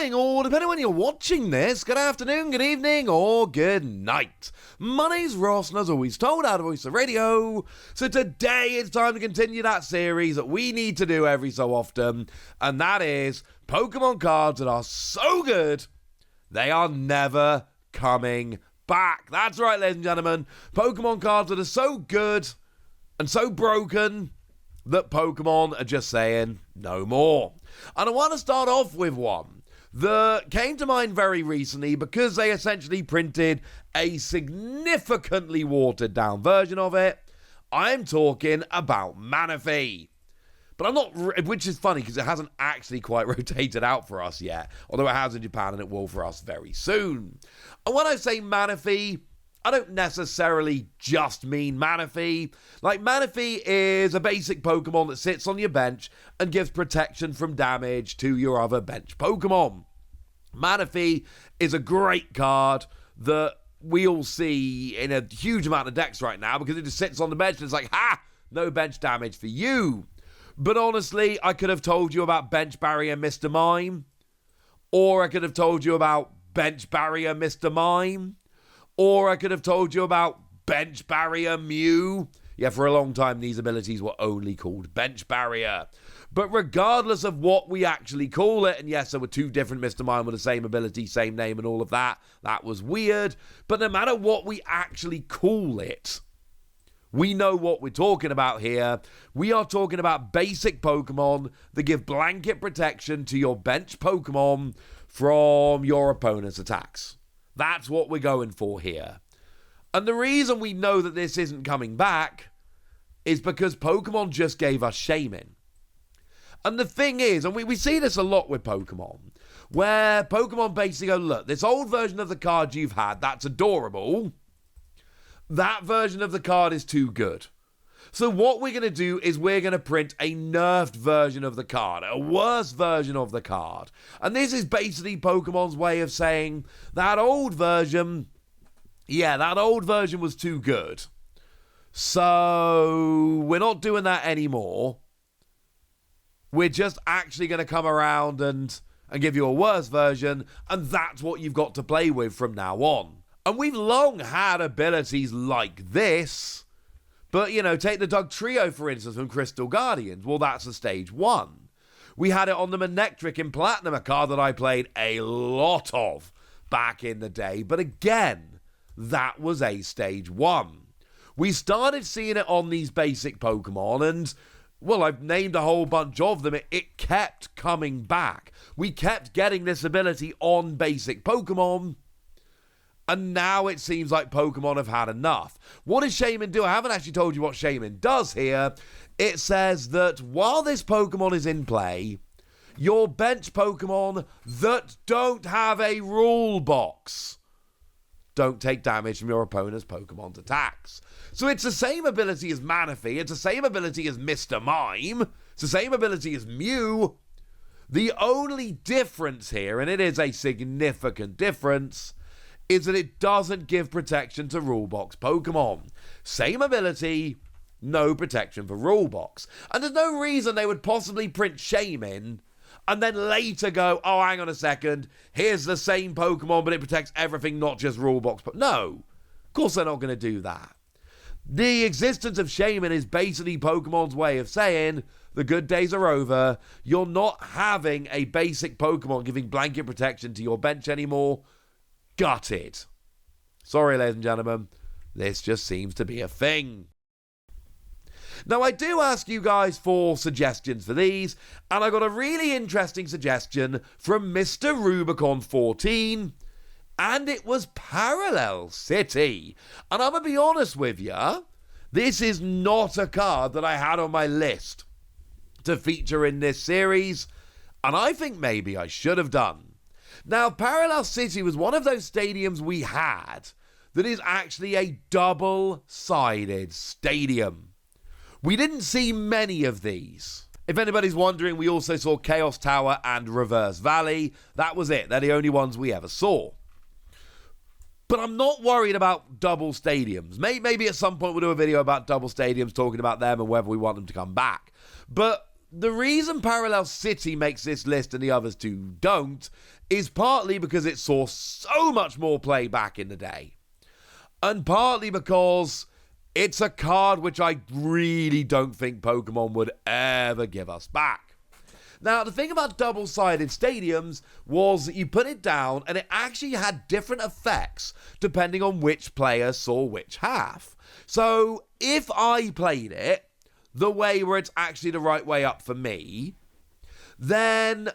morning, or depending on when you're watching this, good afternoon, good evening, or good night. My name's Ross, and as always told, out of Voice of Radio. So today it's time to continue that series that we need to do every so often, and that is Pokemon cards that are so good, they are never coming back. That's right, ladies and gentlemen. Pokemon cards that are so good and so broken that Pokemon are just saying no more. And I want to start off with one that came to mind very recently because they essentially printed a significantly watered down version of it. I'm talking about Manaphy. But I'm not, which is funny because it hasn't actually quite rotated out for us yet, although it has in Japan and it will for us very soon. And when I say Manaphy, I don't necessarily just mean Manaphy. Like, Manaphy is a basic Pokemon that sits on your bench and gives protection from damage to your other bench Pokemon. Manaphy is a great card that we all see in a huge amount of decks right now because it just sits on the bench and it's like, ha! No bench damage for you. But honestly, I could have told you about Bench Barrier Mr. Mime. Or I could have told you about Bench Barrier Mr. Mime. Or I could have told you about Bench Barrier Mew. Yeah, for a long time, these abilities were only called Bench Barrier. But regardless of what we actually call it, and yes, there were two different Mr. Mime with the same ability, same name, and all of that. That was weird. But no matter what we actually call it, we know what we're talking about here. We are talking about basic Pokemon that give blanket protection to your bench Pokemon from your opponent's attacks. That's what we're going for here. And the reason we know that this isn't coming back is because Pokemon just gave us Shaman. And the thing is, and we see this a lot with Pokemon, where Pokemon basically go, look, this old version of the card you've had, that's adorable. That version of the card is too good. So what we're going to do is we're going to print a nerfed version of the card, a worse version of the card. And this is basically Pokemon's way of saying that old version, yeah, that old version was too good. So we're not doing that anymore. We're just actually going to come around and give you a worse version, and that's what you've got to play with from now on. And we've long had abilities like this. But, you know, take the Dugtrio, for instance, from Crystal Guardians. Well, that's a stage 1. We had it on the Manectric in Platinum, a card that I played a lot of back in the day. But again, that was a stage 1. We started seeing it on these basic Pokemon, and, well, I've named a whole bunch of them. It kept coming back. We kept getting this ability on basic Pokemon. And now it seems like Pokemon have had enough. What does Shaman do? I haven't actually told you what Shaman does here. It says that while this Pokemon is in play, your bench Pokemon that don't have a rule box don't take damage from your opponent's Pokemon's attacks. So it's the same ability as Manaphy. It's the same ability as Mr. Mime. It's the same ability as Mew. The only difference here, and it is a significant difference, is that it doesn't give protection to Rulebox Pokemon. Same ability, no protection for Rulebox. And there's no reason they would possibly print Shaman and then later go, oh, hang on a second, here's the same Pokemon, but it protects everything, not just Rulebox. No, of course they're not going to do that. The existence of Shaman is basically Pokemon's way of saying the good days are over. You're not having a basic Pokemon giving blanket protection to your bench anymore. Gutted. Sorry, ladies and gentlemen, this just seems to be a thing. Now, I do ask you guys for suggestions for these, and I got a really interesting suggestion from Mr. Rubicon14, and it was Parallel City. And I'm going to be honest with you, this is not a card that I had on my list to feature in this series, and I think maybe I should have done. Now, Parallel City was one of those stadiums we had that is actually a double-sided stadium. We didn't see many of these. If anybody's wondering, we also saw Chaos Tower and Reverse Valley. That was it. They're the only ones we ever saw. But I'm not worried about double stadiums. Maybe at some point we'll do a video about double stadiums, talking about them and whether we want them to come back. But the reason Parallel City makes this list and the others two don't is partly because it saw so much more play back in the day. And partly because it's a card which I really don't think Pokemon would ever give us back. Now, the thing about double-sided stadiums was that you put it down and it actually had different effects depending on which player saw which half. So, if I played it the way where it's actually the right way up for me, then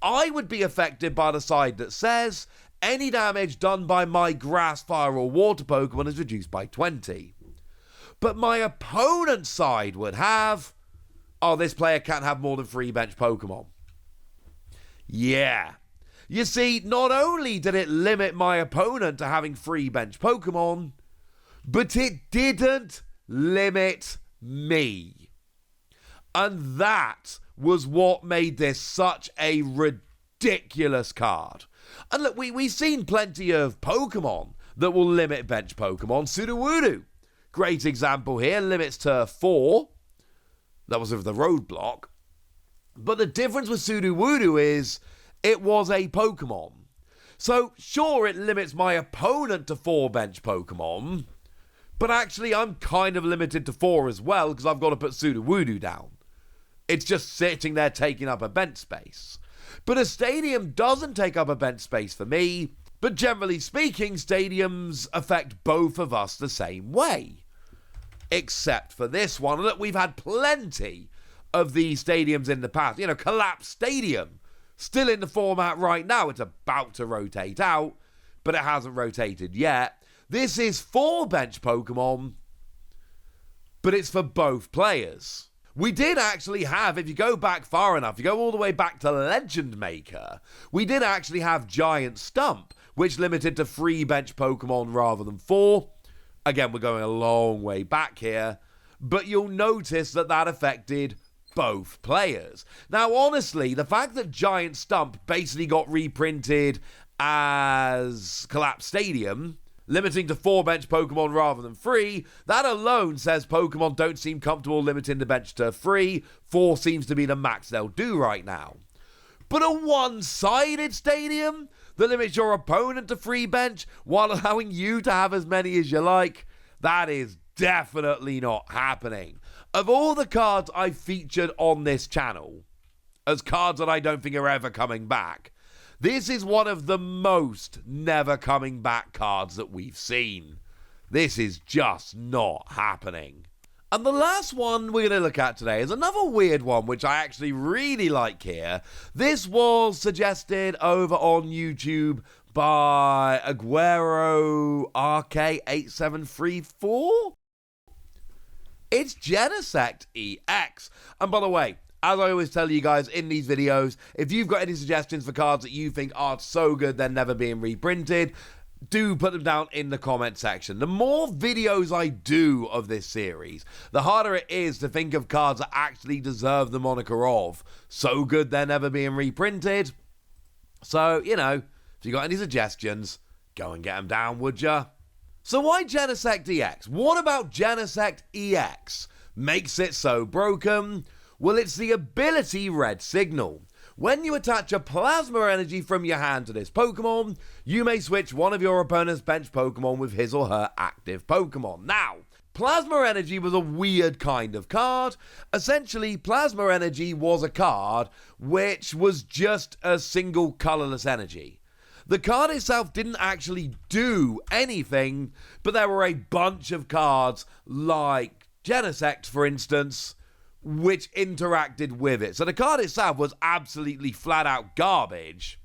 I would be affected by the side that says any damage done by my grass, fire, or water Pokemon is reduced by 20. But my opponent's side would have, oh, this player can't have more than 3 bench Pokemon. Yeah. You see, not only did it limit my opponent to having 3 bench Pokemon, but it didn't limit me. And that was what made this such a ridiculous card. And look, we've seen plenty of Pokemon that will limit bench Pokemon. Sudowoodo, great example here, limits to 4. That was with the roadblock. But the difference with Sudowoodo is it was a Pokemon. So, sure, it limits my opponent to 4 bench Pokemon, but actually I'm kind of limited to 4 as well because I've got to put Sudowoodo down. It's just sitting there taking up a bench space. But a stadium doesn't take up a bench space for me, but generally speaking, stadiums affect both of us the same way. Except for this one. Look, we've had plenty of these stadiums in the past. You know, Collapse Stadium, still in the format right now. It's about to rotate out, but it hasn't rotated yet. This is 4 bench Pokemon, but it's for both players. We did actually have, if you go back far enough, you go all the way back to Legend Maker, we did actually have Giant Stump, which limited to 3 bench Pokemon rather than 4. Again, we're going a long way back here, but you'll notice that that affected both players. Now, honestly, the fact that Giant Stump basically got reprinted as Collapse Stadium, limiting to 4 bench Pokemon rather than 3, that alone says Pokemon don't seem comfortable limiting the bench to 3. 4 seems to be the max they'll do right now. But a one-sided stadium that limits your opponent to 3 bench while allowing you to have as many as you like, that is definitely not happening. Of all the cards I've featured on this channel, as cards that I don't think are ever coming back, this is one of the most never coming back cards that we've seen. This is just not happening. And the last one we're going to look at today is another weird one, which I actually really like here. This was suggested over on YouTube by Aguero RK8734. It's Genesect EX. And by the way, as I always tell you guys in these videos, if you've got any suggestions for cards that you think are so good they're never being reprinted, do put them down in the comment section. The more videos I do of this series, the harder it is to think of cards that actually deserve the moniker of so good they're never being reprinted. So, you know, if you got any suggestions, go and get them down, would ya? So why Genesect EX? What about Genesect EX makes it so broken? Well, it's the ability Red Signal. When you attach a Plasma Energy from your hand to this Pokemon, you may switch one of your opponent's bench Pokemon with his or her active Pokemon. Now, Plasma Energy was a weird kind of card. Essentially, Plasma Energy was a card which was just a single colorless energy. The card itself didn't actually do anything, but there were a bunch of cards like Genesect, for instance, which interacted with it. So the card itself was absolutely flat out garbage,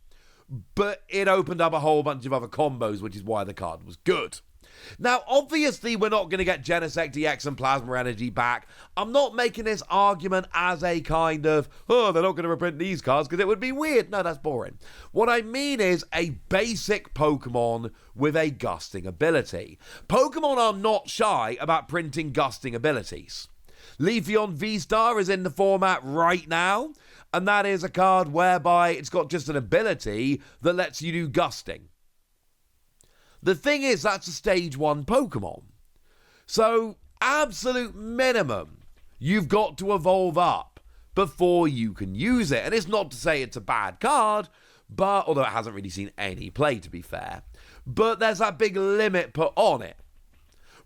but it opened up a whole bunch of other combos, which is why the card was good. Now, obviously, we're not going to get Genesect EX and Plasma Energy back. I'm not making this argument as a kind of, oh, they're not going to reprint these cards because it would be weird. No, that's boring. What I mean is a basic Pokemon with a gusting ability. Pokemon are not shy about printing gusting abilities. Leafeon V-Star is in the format right now, and that is a card whereby it's got just an ability that lets you do gusting. The thing is, that's a stage 1 Pokemon. So, absolute minimum, you've got to evolve up before you can use it. And it's not to say it's a bad card, but although it hasn't really seen any play, to be fair. But there's that big limit put on it.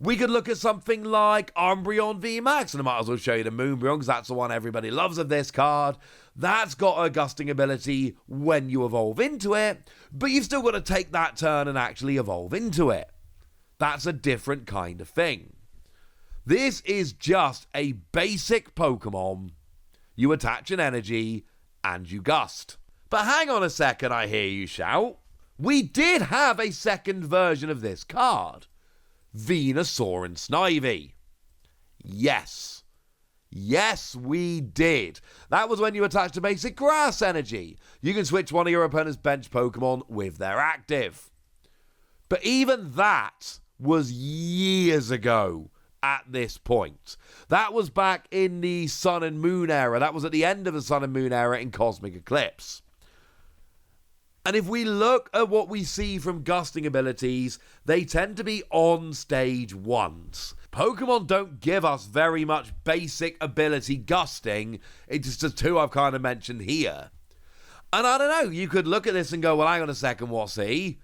We could look at something like Umbreon VMAX, and I might as well show you the Moonbreon, because that's the one everybody loves of this card. That's got a gusting ability when you evolve into it, but you've still got to take that turn and actually evolve into it. That's a different kind of thing. This is just a basic Pokemon. You attach an energy, and you gust. But hang on a second, I hear you shout. We did have a second version of this card. Venusaur and Snivy. Yes. Yes, we did. That was when you attached a basic grass energy. You can switch one of your opponent's bench Pokemon with their active. But even that was years ago at this point. That was back in the Sun and Moon era. That was at the end of the Sun and Moon era in Cosmic Eclipse. And if we look at what we see from gusting abilities, they tend to be on stage ones. Pokemon don't give us very much basic ability gusting. It's just the two I've kind of mentioned here. And I don't know, you could look at this and go, well, hang on a second, what's he?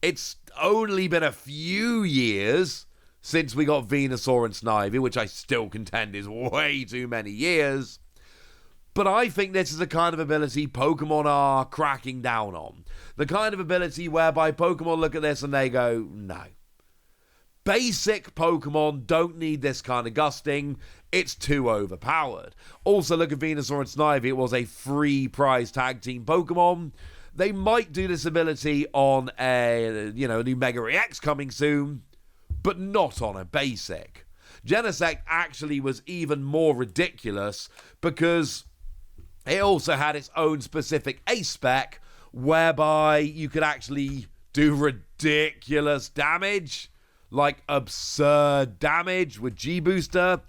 It's only been a few years since we got Venusaur and Snivy, which I still contend is way too many years. But I think this is the kind of ability Pokemon are cracking down on. The kind of ability whereby Pokemon look at this and they go, no. Basic Pokemon don't need this kind of gusting. It's too overpowered. Also, look at Venusaur and Snivy. It was a free prize tag team Pokemon. They might do this ability on a new Mega EX coming soon, but not on a basic. Genesect actually was even more ridiculous because it also had its own specific ace spec whereby you could actually do ridiculous damage, like absurd damage with G-Booster.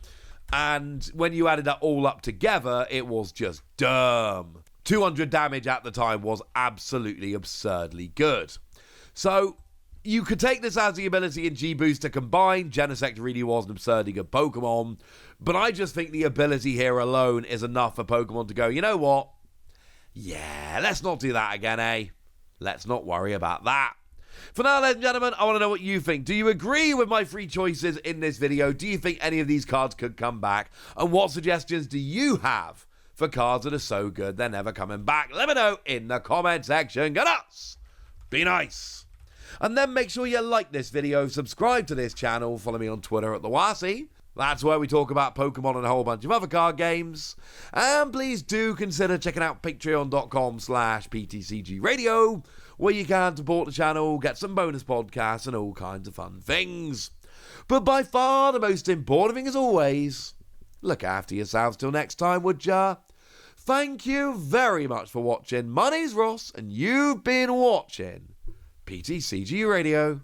And when you added that all up together, it was just dumb. 200 damage at the time was absolutely absurdly good. So you could take this as the ability in G-Booster combined. Genesect really was an absurdly good Pokemon. But I just think the ability here alone is enough for Pokemon to go, you know what? Yeah, let's not do that again, eh? Let's not worry about that. For now, ladies and gentlemen, I want to know what you think. Do you agree with my three choices in this video? Do you think any of these cards could come back? And what suggestions do you have for cards that are so good they're never coming back? Let me know in the comment section. Go nuts! Be nice! And then make sure you like this video, subscribe to this channel, follow me on Twitter at TheWasi. That's where we talk about Pokemon and a whole bunch of other card games. And please do consider checking out patreon.com/PTCGradio, where you can support the channel, get some bonus podcasts and all kinds of fun things. But by far the most important thing as always, look after yourselves till next time, would ya? Thank you very much for watching. My name's Ross, and you've been watching PTCG Radio.